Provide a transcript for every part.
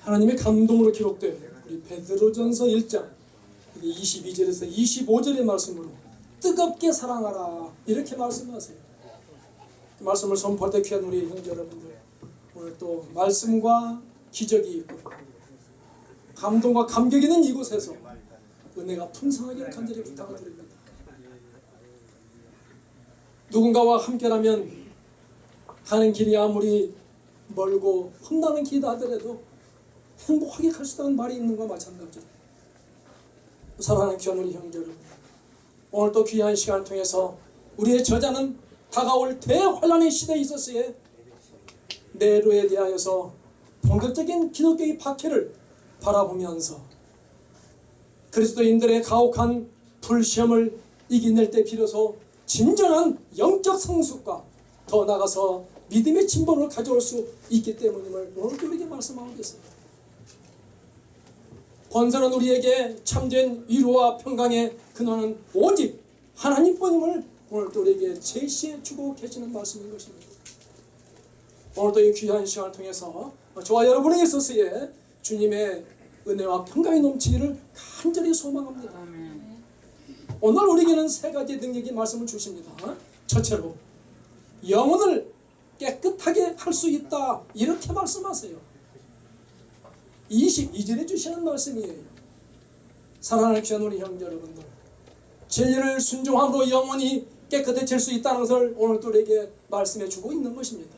하나님의 감동으로 기록된 우리 베드로전서 1장 22절에서 25절의 말씀으로 뜨겁게 사랑하라 이렇게 말씀하세요. 그 말씀을 선포할 때 귀한 우리 형제 여러분들, 오늘 또 말씀과 기적이 있고 감동과 감격이 있는 이곳에서 은혜가 풍성하게 간절히 부탁을 드립니다. 누군가와 함께라면 가는 길이 아무리 멀고 험난한 길이다 하더라도 행복하게 갈 수 있다는 말이 있는 것과 마찬가지로, 사랑하는 귀한 우리 형제 여러분, 오늘 또 귀한 시간을 통해서 우리의 저자는 다가올 대환란의 시대에 있었으에 네로에 대하여서 본격적인 기독교의 박해를 바라보면서 그리스도인들의 가혹한 불시험을 이겨낼 때 비로소 진정한 영적 성숙과 더 나아가서 믿음의 진보를 가져올 수 있기 때문임을 오늘도 우리에게 말씀하고 계십니다. 권세는 우리에게 참된 위로와 평강의 근원은 오직 하나님뿐임을 오늘도 우리에게 제시해 주고 계시는 말씀인 것입니다. 오늘도 이 귀한 시간을 통해서 저와 여러분에게 있어서의 주님의 은혜와 평강이 넘치기를 간절히 소망합니다. 오늘 우리에게는 세 가지 능력이 말씀을 주십니다. 첫째로 영혼을 깨끗하게 할 수 있다 이렇게 말씀하세요. 22절에 주시는 말씀이에요. 사랑하는 귀한 우리 형제 여러분들, 진리를 순종함으로 영혼이 깨끗해질 수 있다는 것을 오늘 우리에게 말씀해 주고 있는 것입니다.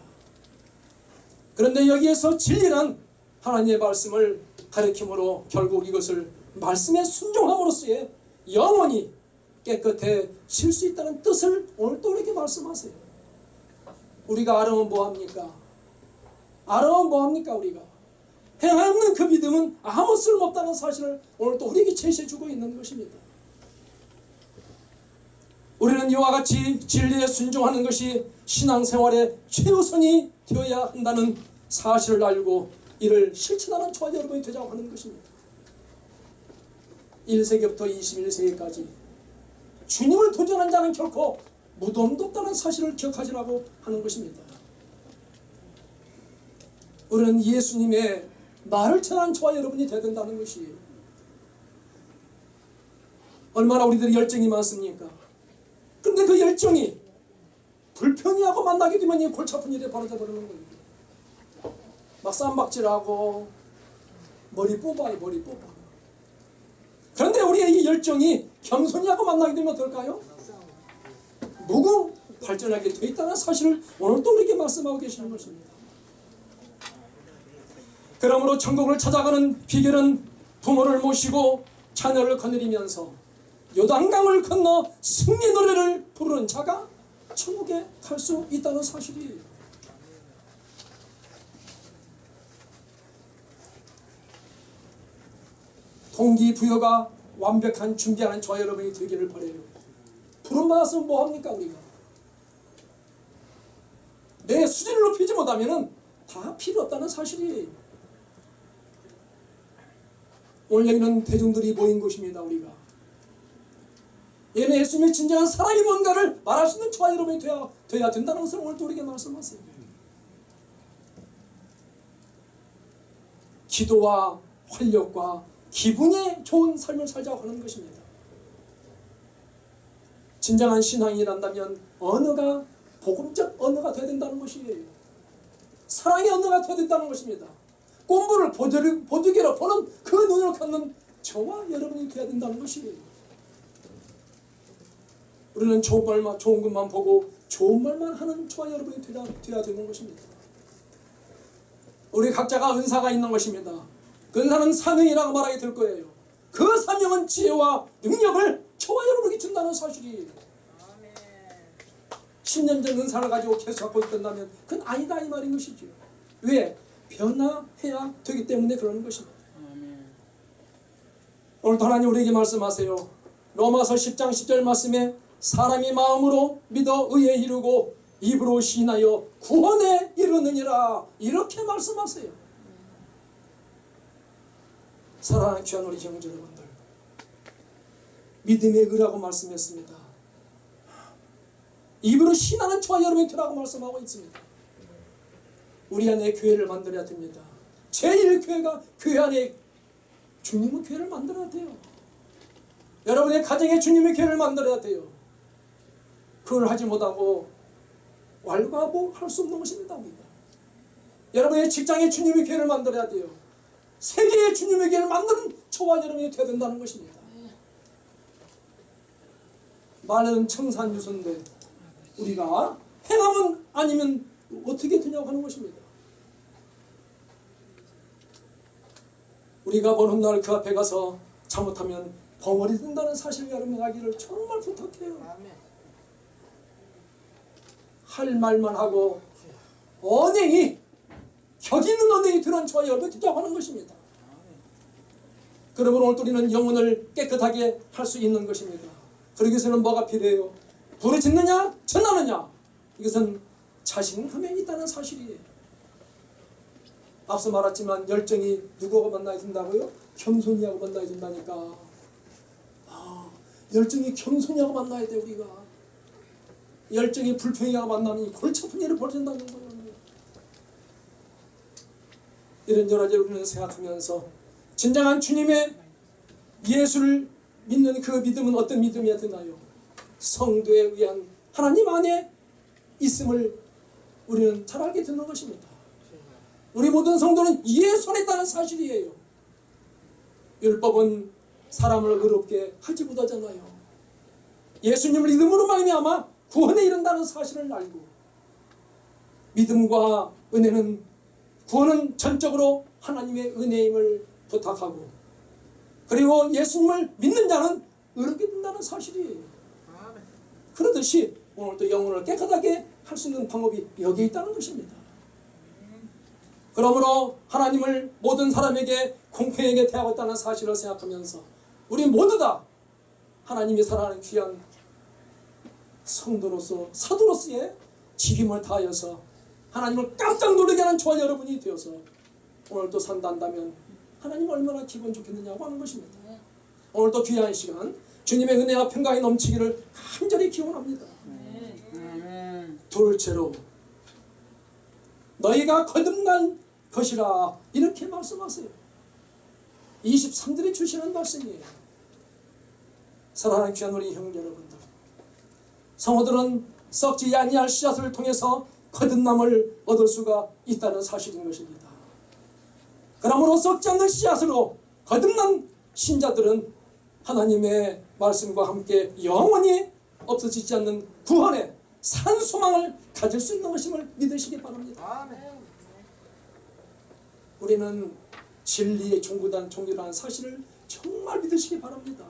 그런데 여기에서 진리란 하나님의 말씀을 가르침으로 결국 이것을 말씀에 순종함으로써의 영혼이 깨끗해질 수 있다는 뜻을 오늘 또 우리에게 말씀하세요. 우리가 알아면 뭐합니까? 알아면 뭐합니까? 우리가 행하는 그 믿음은 아무 쓸모없다는 사실을 오늘 또 우리에게 제시해주고 있는 것입니다. 우리는 이와 같이 진리에 순종하는 것이 신앙생활의 최우선이 되어야 한다는 사실을 알고 이를 실천하는 저와 여러분이 되자고 하는 것입니다. 1세기부터 21세기까지 주님을 도전한 자는 결코 무덤도 없다는 사실을 기억하시라고 하는 것입니다. 우리는 예수님의 말을 전한 저와 여러분이 되어야 된다는 것이에요. 얼마나 우리들이 열정이 많습니까? 근데 그 열정이 불평이하고 만나게 되면 이 골치 아픈 일이 벌어져 버리는 거예요. 막 쌈박질하고 머리 뽑아요, 머리 뽑아. 그런데 우리의 이 열정이 겸손이하고 만나게 되면 어떨까요? 무궁 발전하게 되어 있다는 사실을 오늘 또 우리에게 말씀하고 계시는 것입니다. 그러므로 천국을 찾아가는 비결은 부모를 모시고 자녀를 거느리면서 요단강을 건너 승리 노래를 부르는 자가 천국에 갈 수 있다는 사실이에요. 동기부여가 완벽한 준비하는 저와 여러분이 되기를 바라요. 부름받았으면 뭐합니까? 우리가 내 수준을 높이지 못하면 다 필요 없다는 사실이에요. 오늘 여기는 대중들이 모인 곳입니다. 우리가 얘는 예수님의 진정한 사랑이 뭔가를 말할 수 있는 저와 여러분이 되어야 된다는 것을 오늘 또 우리에게 말씀하세요. 기도와 활력과 기분에 좋은 삶을 살자고 하는 것입니다. 진정한 신앙이란다면 언어가 복음적 언어가 되어야 된다는 것이에요. 사랑의 언어가 되어야 된다는 것입니다. 꼼부를 보드개로 보는 그 눈을 갖는 저와 여러분이 되어야 된다는 것이에요. 우리는 좋은 것만 보고 좋은 말만 하는 저와 여러분이 되어야 되는 것입니다. 우리 각자가 은사가 있는 것입니다. 그 은사는 사명이라고 말하게 될 거예요. 그 사명은 지혜와 능력을 저와 여러분에게 준다는 사실이에요. 10년 전 은사를 가지고 계속 갖고 있던다면 그건 아니다 이 말인 것이죠. 왜? 변화해야 되기 때문에 그러는 것입니다. 오늘도 하나님 우리에게 말씀하세요. 로마서 10장 10절 말씀에 사람이 마음으로 믿어 의에 이르고 입으로 시인하여 구원에 이르느니라 이렇게 말씀하세요. 사랑하는 귀한 우리 형제 여러분들, 믿음의 의라고 말씀했습니다. 입으로 신하는 저와 여러분이 되라고 말씀하고 있습니다. 우리 안에 교회를 만들어야 됩니다. 제1교회가 교회 안에 주님의 교회를 만들어야 돼요. 여러분의 가정에 주님의 교회를 만들어야 돼요. 그걸 하지 못하고 왈가왈부할 수 없는 것입니다. 우리가. 여러분의 직장에 주님의 교회를 만들어야 돼요. 세계에 주님의 교회를 만드는 저와 여러분이 되어야 된다는 것입니다. 말은 청산유선데 우리가 행하면 아니면 어떻게 되냐고 하는 것입니다. 우리가 먼 훗날 그 앞에 가서 잘못하면 벙어리 된다는 사실을 여러분 알기를 정말 부탁해요. 할 말만 하고 언행이 격 있는 언행이 드러난 저와 여러분이 되자고 하는 것입니다. 그러면 오늘 우리는 영혼을 깨끗하게 할 수 있는 것입니다. 그러기 위해서는 뭐가 필요해요? 부르짖느냐 전하느냐, 이것은 자신감에 있다는 사실이에요. 앞서 말했지만 열정이 누구하고 만나야 된다고요? 겸손히하고 만나야 된다니까. 열정이 겸손히하고 만나야 돼. 우리가 열정이 불평이하고 만나면 골치 아픈 일이 벌어진다는 거예요. 이런 여러 가지를 우리는 생각하면서 진정한 주님의 예수를 믿는 그 믿음은 어떤 믿음이어야 되나요? 성도에 의한 하나님 안에 있음을 우리는 잘 알게 되는 것입니다. 우리 모든 성도는 예수 안에 있다는 사실이에요. 율법은 사람을 의롭게 하지 못하잖아요. 예수님을 믿음으로 말미암아 구원에 이른다는 사실을 알고, 믿음과 은혜는, 구원은 전적으로 하나님의 은혜임을 부탁하고, 그리고 예수님을 믿는 자는 의롭게 된다는 사실이에요. 그러듯이 오늘도 영혼을 깨끗하게 할 수 있는 방법이 여기에 있다는 것입니다. 그러므로 하나님을 모든 사람에게 공평하게 대하고 있다는 사실을 생각하면서 우리 모두 다 하나님이 사랑하는 귀한 성도로서, 사도로서의 직임을 다하여서 하나님을 깜짝 놀라게 하는 저와 여러분이 되어서 오늘도 산다면 하나님 얼마나 기분 좋겠느냐고 하는 것입니다. 오늘도 귀한 시간 주님의 은혜와 평강이 넘치기를 간절히 기원합니다. 둘째로 너희가 거듭난 것이라 이렇게 말씀하세요. 23절에 주시는 말씀이에요. 사랑하는 귀한 우리 형 여러분들, 성도들은 썩지 아니할 씨앗을 통해서 거듭남을 얻을 수가 있다는 사실인 것입니다. 그러므로 썩지 않는 씨앗으로 거듭난 신자들은 하나님의 말씀과 함께 영원히 없어지지 않는 구원의 산 소망을 가질 수 있는 것임을 믿으시기 바랍니다. 우리는 진리의 종교라는 사실을 정말 믿으시기 바랍니다.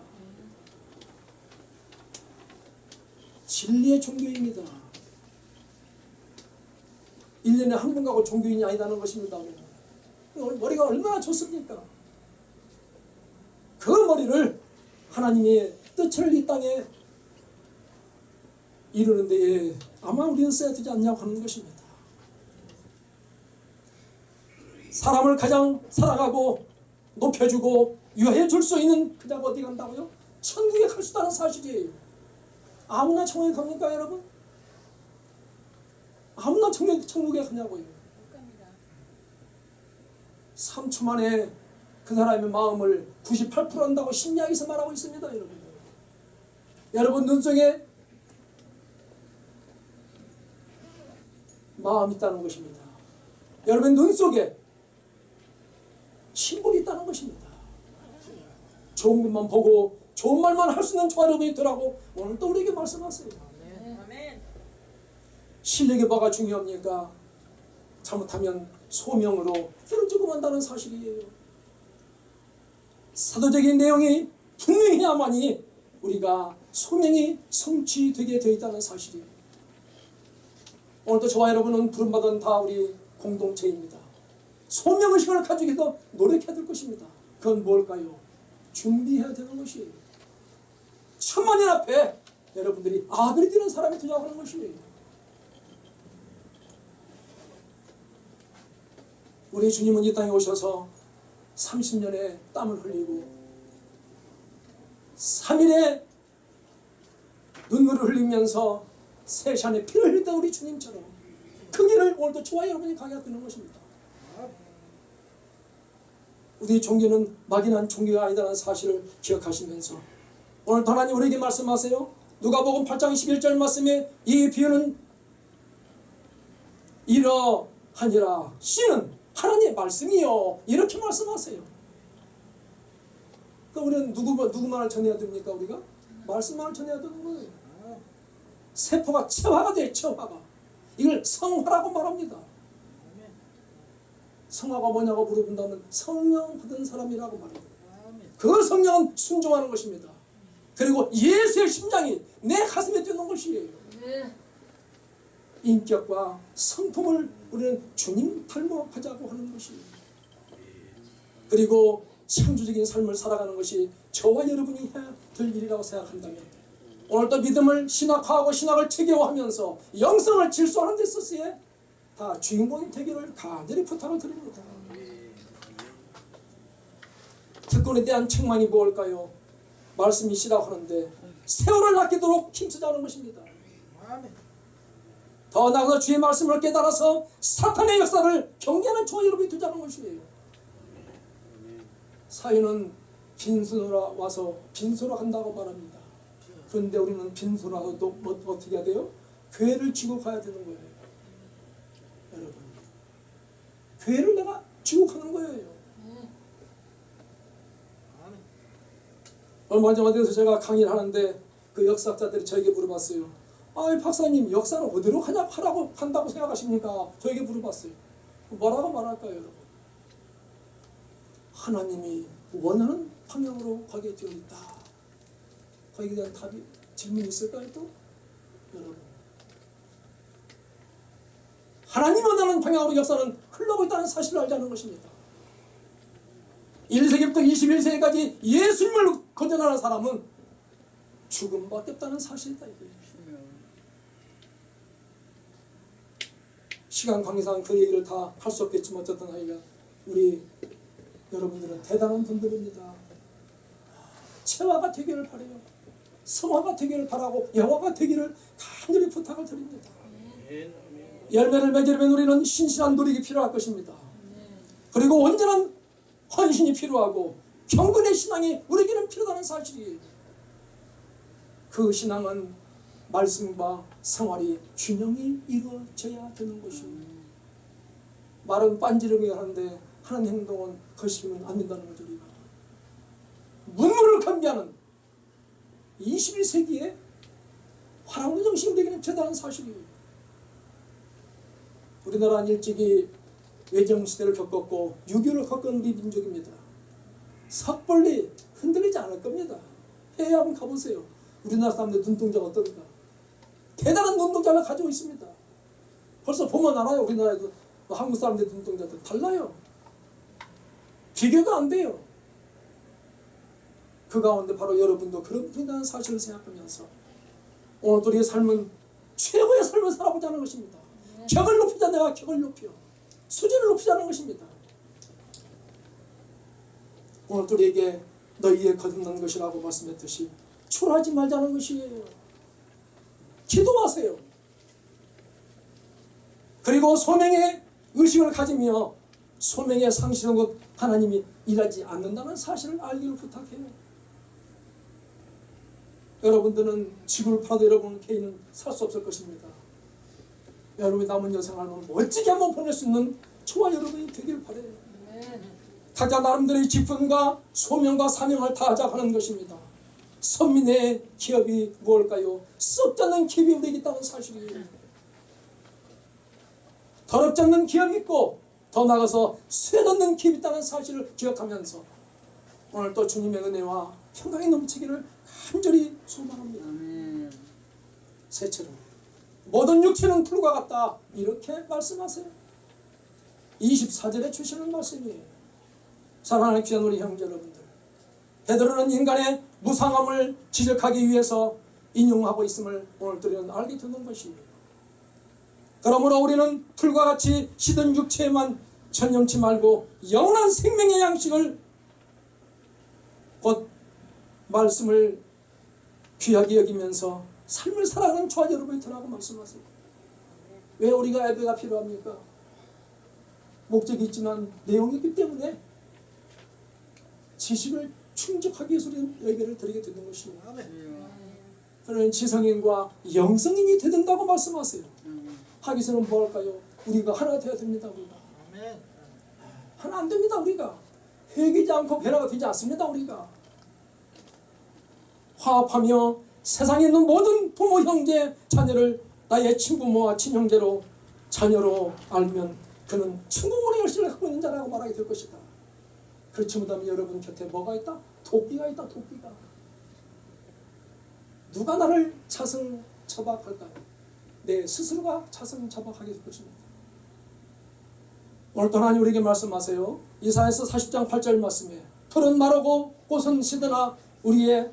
진리의 종교입니다. 1년에 한 번 가고 종교인이 아니다는 것입니다. 머리가 얼마나 좋습니까? 그 머리를 하나님의 뜻을 이 땅에 이루는 데에 아마 우리는 써야 되지 않냐고 하는 것입니다. 사람을 가장 사랑하고 높여주고 유해해 줄 수 있는 그자가 어디 간다고요? 천국에 갈 수 있다는 사실이에요. 아무나 천국에 갑니까 여러분? 아무나 천국에 가냐고요. 3초 만에 그 사람의 마음을 98% 한다고 심리학에서 말하고 있습니다. 여러분 눈 속에 마음이 있다는 것입니다. 여러분 눈 속에 심볼이 있다는 것입니다. 좋은 것만 보고 좋은 말만 할 수 있는 저와 여러분이 있더라고 오늘 또 우리에게 말씀하세요. 실력이 뭐가 중요합니까? 잘못하면 소명으로 쓰러지고 만다는 사실이에요. 사도적인 내용이 분명해야만이 우리가 소명이 성취되게 되어 있다는 사실이에요. 오늘도 저와 여러분은 부름받은 다 우리 공동체입니다. 소명의식을 가지기 위해서 노력해야 될 것입니다. 그건 뭘까요? 준비해야 되는 것이에요. 천만인 앞에 여러분들이 아들이 되는 사람이 되자고 하는 것이에요. 우리 주님은 이 땅에 오셔서 30년의 땀을 흘리고 3일의 눈물을 흘리면서 3시간의 피를 흘렸던 우리 주님처럼 그 길을 오늘도 저와 여러분이 가게 되는 것입니다. 우리 종교는 막연한 종교가 아니다라는 사실을 기억하시면서 오늘 하나님 우리에게 말씀하세요. 누가복음 8장 11절 말씀에 이 비유는 이러하니라. 씨는 하나님의 말씀이요. 이렇게 말씀하세요. 그러니까 우리는 누구만을 전해야 됩니까? 우리가? 말씀만을 전해야 되는 거예요. 세포가 체화가 돼요. 체화가. 이걸 성화라고 말합니다. 성화가 뭐냐고 물어본다면 성령 받은 사람이라고 말해요. 그 성령은 순종하는 것입니다. 그리고 예수의 심장이 내 가슴에 뛰는 것이에요. 인격과 성품을 우리는 주님 닮아가자고 하는 것이에요. 그리고 창조적인 삶을 살아가는 것이 저와 여러분이 해야 될 일이라고 생각한다면 오늘도 믿음을 신학화하고 신학을 체계화하면서 영성을 질서하는 데 있어서의 다 주인공이 되기를 간절히 부탁을 드립니다. 특권에 대한 책망이 무엇일까요? 말씀이 시작하는데 세월을 아끼도록 힘쓰자는 것입니다. 더 나아가 주의 말씀을 깨달아서 사탄의 역사를 경계하는 저와 여러분이 되자는 것이에요. 사유는 빈손으로 와서 빈손으로 간다고 말합니다. 그런데 우리는 빈손으로 와서 어떻게 해야 돼요? 교회를 쥐고 가야 되는 거예요. 여러분, 교회를 내가 쥐고 가는 거예요. 얼마 전에 제가 강의를 하는데 그 역사학자들이 저에게 물어봤어요. 박사님 역사는 어디로 간다고 생각하십니까? 저에게 물어봤어요. 뭐라고 말할까요, 여러분? 하나님이 원하는 방향으로 가게 되어 있다. 거기에 대한 질문이 있을까요, 또? 여러분, 하나님이 원하는 방향으로 역사는 흘러가고 있다는 사실을 알자는 것입니다. 1세기부터 21세기까지 예수님을 거절하는 사람은 죽음밖에 없다는 사실이다. 시간 관계상 그 얘기를 다 할 수 없겠지만 어쨌든 하여간 우리 여러분들은 대단한 분들입니다. 체화가 되기를 바라요. 성화가 되기를 바라고 여호와가 되기를 간절히 부탁을 드립니다. 열매를 맺으려면 우리는 신실한 노력이 필요할 것입니다. 그리고 온전한 헌신이 필요하고 경건의 신앙이 우리에게는 필요하다는 사실이에요. 그 신앙은 말씀과 생활이 균형이 이루어져야 되는 것입니다. 말은 빤지르게 하는데 하는 행동은 거시기면 안 된다는 거죠. 우리가 문물을 감비하는 21세기의 화랑도 정신이 되기는 대단한 사실이에요. 우리나라는 일찍이 외정시대를 겪었고 6.25를 겪은 우리 민족입니다. 섣불리 흔들리지 않을 겁니다. 해외 한번 가보세요. 우리나라 사람들 눈동자가 어떤가. 대단한 눈동자를 가지고 있습니다. 벌써 보면 알아요. 우리나라에도 한국 사람들 눈동자들 달라요. 비교가 안 돼요. 그 가운데 바로 여러분도 그런 분이라는 사실을 생각하면서 오늘 우리의 삶은 최고의 삶을 살아보자는 것입니다. 격을 높이자. 내가 격을 높여 수준을 높이자는 것입니다. 오늘 우리에게 너희의 거듭난 것이라고 말씀했듯이 초라하지 말자는 것이에요. 기도하세요. 그리고 소명의 의식을 가지며 소명의 상실한 것 하나님이 일하지 않는다는 사실을 알기를 부탁해요. 여러분들은 지구를 팔아도 여러분 개인은 살 수 없을 것입니다. 여러분이 남은 여생활은 멋지게 한번 보낼 수 있는 저와 여러분이 되길 바라요. 각자 나름대로의 직분과 소명과 사명을 다하자 하는 것입니다. 선민의 기업이 무엇일까요? 썩지 않는 기업이 우리에게 있다는 사실이에요. 더럽지 않는 기업이 있고 더 나아가서 쇠없는 기업이 있다는 사실을 기억하면서 오늘 또 주님의 은혜와 평강이 넘치기를 간절히 소망합니다. 셋째로 모든 육체는 불과 같다 이렇게 말씀하세요. 24절에 주시는 말씀이에요. 사랑하는 귀한 우리 형제 여러분들, 베드로는 인간의 무상함을 지적하기 위해서 인용하고 있음을 오늘 우리는 알게 되는 것이에요. 그러므로 우리는 풀과 같이 시든 육체에만 전념치 말고 영원한 생명의 양식을 곧 말씀을 귀하게 여기면서 삶을 살아가는 저와 여러분이 되라고 말씀하세요. 왜 우리가 예배가 필요합니까? 목적이 있지만 내용이 있기 때문에 지식을 충족하기 위해서 우리는 예배를 드리게 되는 것입니다. 아멘. 그러면 지성인과 영성인이 되든다고 말씀하세요. 하기 위해서는 뭐 할까요? 우리가 하나 되어야 됩니다. 우리가 아멘. 하나 안 됩니다. 우리가 회개지 않고 변화가 되지 않습니다. 우리가 화합하며 세상에 있는 모든 부모, 형제, 자녀를 나의 친부모와 친형제로 자녀로 알면 그는 천국문의 열쇠를 갖고 있는 자라고 말하게 될 것이다. 그렇지 못하면 여러분 곁에 뭐가 있다? 도끼가 있다. 도끼가. 누가 나를 자승자박할까요? 내 스스로가 자승자박하게 될 것입니다. 오늘 또 하나님 우리에게 말씀하세요. 이사야서 40장 8절 말씀에 풀은 마르고 꽃은 시드나 우리의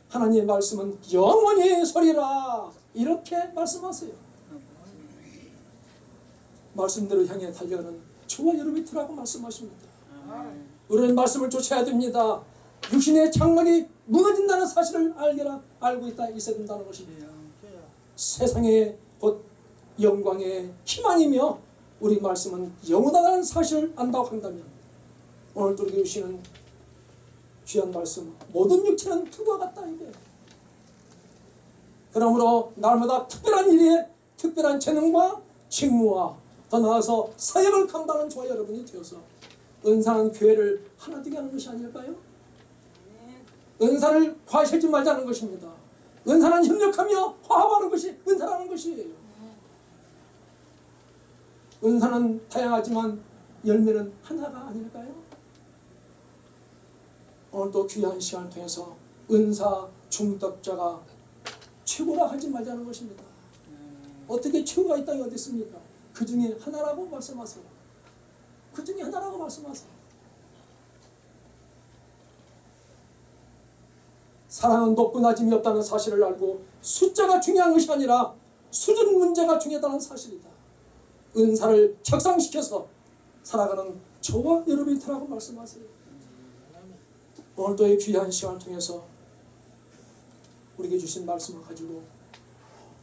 하나님의 말씀은 영원히 서리라, 이렇게 말씀하세요. 말씀대로 향해 달려가는 저와 여러분이 되라고 말씀하십니다. 우리는 말씀을 쫓아야 됩니다. 육신의 장막이 무너진다는 사실을 알고 있어야 된다는 것입니다. 세상의 곧 영광의 희망이며 우리 말씀은 영원하다는 사실을 안다고 한다면 오늘 또 우리에게 주시는 귀한 말씀, 모든 육체는 그와 같다 이게. 그러므로 날마다 특별한 일에 특별한 재능과 직무와 더 나아가서 사역을 감당하는 저와 여러분이 되어서 은사한 교회를 하나 되게 하는 것이 아닐까요? 은사를 과시하지 말자는 것입니다. 은사는 협력하며 화합하는 것이 은사라는 것이에요. 은사는 다양하지만 열매는 하나가 아닐까요? 오늘도 귀한 시간을 통해서 은사 중덕자가 최고라 하지 말자는 것입니다. 어떻게 최고가 이 땅에 어디 있습니까? 그 중에 하나라고 말씀하세요. 그 중에 하나라고 말씀하세요. 사랑은 높고 낮음이 없다는 사실을 알고 숫자가 중요한 것이 아니라 수준 문제가 중요하다는 사실이다. 은사를 격상시켜서 살아가는 저와 여러분이 되라고 말씀하세요. 오늘도 이 귀한 시간을 통해서 우리에게 주신 말씀을 가지고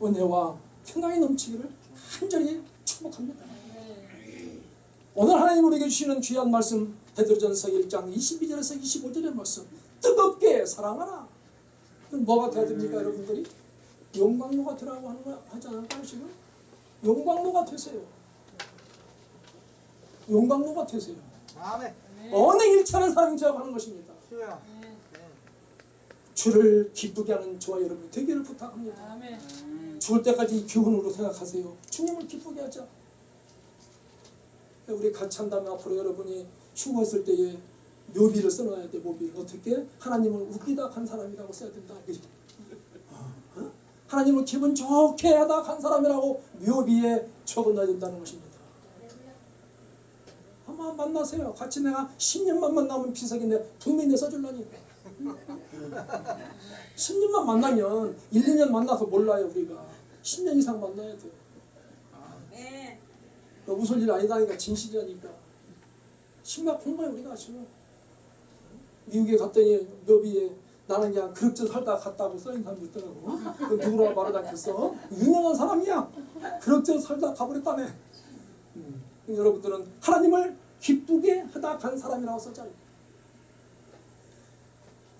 은혜와 평강이 넘치기를 간절히 축복합니다. 오늘 하나님 우리에게 주시는 귀한 말씀, 베드로전서 1장 22절에서 25절의 말씀, 뜨겁게 사랑하라. 뭐가 돼야 됩니까? 여러분들이 용광로가 되라고 하지 않을까요? 지금 용광로가 되세요. 용광로가 되세요. 아멘. 어느 일차는 사람이 되어가는 것입니다. 주를 기쁘게 하는 저와 여러분 되기를 부탁합니다. 아멘. 죽을 때까지 교훈으로 생각하세요. 주님을 기쁘게 하자. 우리 같이 한다면 앞으로 여러분이 죽었을 때에 묘비를 써놔야 돼. 묘비. 어떻게? 하나님을 웃기다 간 사람이라고 써야 된다. 하나님을 기분 좋게 하다 간 사람이라고 묘비에 적어놔야 된다는 것입니다. 한번 만나세요. 같이 내가 10년만 만나면 비석인데 분명히 내 써줄라니. 10년만 만나면 1, 2년 만나서 몰라요. 우리가 10년 이상 만나야 돼. 네. 웃을 일 아니다니까 진실이라니까. 심각한 거예요. 우리가 지금 미국에 갔더니 묘비에 나는 그냥 그럭저럭 살다 갔다고 써있는 사람도 있더라고. 그 누구라고 말을 않겠어? 유명한 사람이야. 그럭저럭 살다 가버렸다며. 여러분들은 하나님을 기쁘게 하다 간 사람이라고 써져요.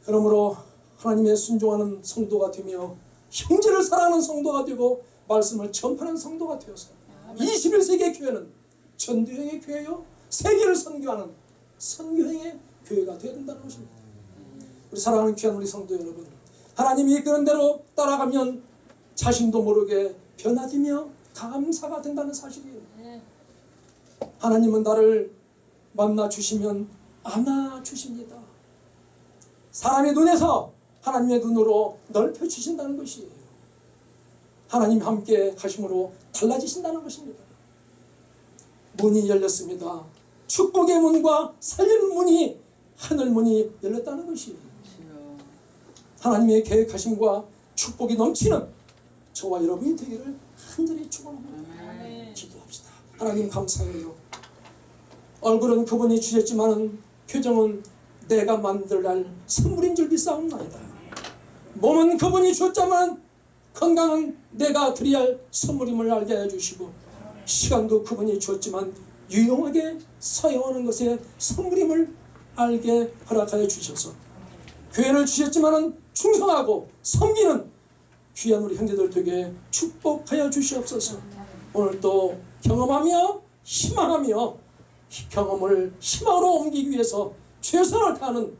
그러므로 하나님의 순종하는 성도가 되며 형제를 사랑하는 성도가 되고 말씀을 전파하는 성도가 되어서 21세기의 교회는 전도형의 교회요, 세계를 선교하는 선교형의 교회가 되어야 된다는 것입니다. 우리 사랑하는 귀한 우리 성도 여러분, 하나님이 이끄는 대로 따라가면 자신도 모르게 변화되며 감사가 된다는 사실이에요. 하나님은 나를 만나 주시면 안아 주십니다. 사람의 눈에서 하나님의 눈으로 넓혀 주신다는 것이에요. 하나님 함께 하심으로 달라지신다는 것입니다. 문이 열렸습니다. 축복의 문과 살리는 문이, 하늘 문이 열렸다는 것이에요. 하나님의 계획하심과 축복이 넘치는 저와 여러분이 되기를 간절히 축원합니다. 기도합시다. 하나님 감사해요. 얼굴은 그분이 주셨지만 표정은 내가 만들날 선물인 줄 믿사옵나이다. 몸은 그분이 주었지만 건강은 내가 드려야 할 선물임을 알게 해주시고, 시간도 그분이 주었지만 유용하게 사용하는 것의 선물임을 알게 허락하여 주셔서 교회를 주셨지만은 충성하고 섬기는 귀한 우리 형제들 되게 축복하여 주시옵소서. 오늘 또 경험하며 희망하며 경험을 희망으로 옮기기 위해서 최선을 다하는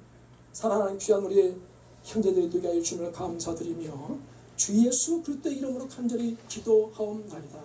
사랑하는 귀한 우리 형제들이 되게 하여 주님을 감사드리며 주 예수 그리스도의 이름으로 간절히 기도하옵나이다.